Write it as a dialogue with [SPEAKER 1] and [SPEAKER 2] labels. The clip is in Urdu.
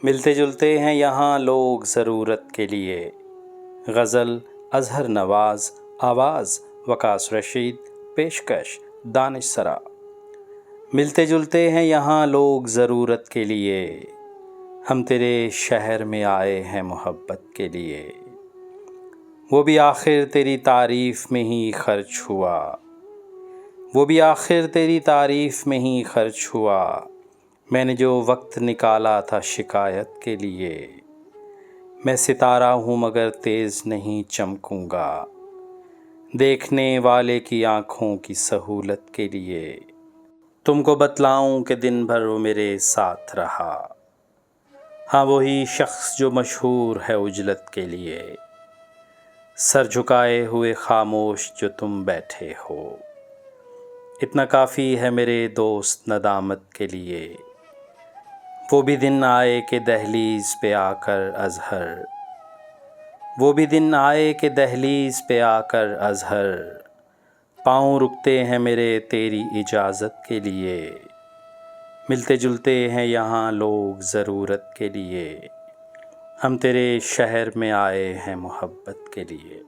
[SPEAKER 1] ملتے جلتے ہیں یہاں لوگ ضرورت کے لیے، غزل اظہر نواز، آواز وقاص رشید، پیشکش دانش سرا۔ ملتے جلتے ہیں یہاں لوگ ضرورت کے لیے، ہم تیرے شہر میں آئے ہیں محبت کے لیے، وہ بھی آخر تیری تعریف میں ہی خرچ ہوا، وہ بھی آخر تیری تعریف میں ہی خرچ ہوا، میں نے جو وقت نکالا تھا شکایت کے لیے، میں ستارہ ہوں مگر تیز نہیں چمکوں گا، دیکھنے والے کی آنکھوں کی سہولت کے لیے، تم کو بتلاؤں کہ دن بھر وہ میرے ساتھ رہا، ہاں وہی شخص جو مشہور ہے عجلت کے لیے، سر جھکائے ہوئے خاموش جو تم بیٹھے ہو، اتنا کافی ہے میرے دوست ندامت کے لیے، وہ بھی دن آئے کہ دہلیز پہ آ کر اظہر، وہ بھی دن آئے کہ دہلیز پہ آ کر اظہر، پاؤں رکتے ہیں میرے تیری اجازت کے لیے، ملتے جلتے ہیں یہاں لوگ ضرورت کے لیے، ہم تیرے شہر میں آئے ہیں محبت کے لیے۔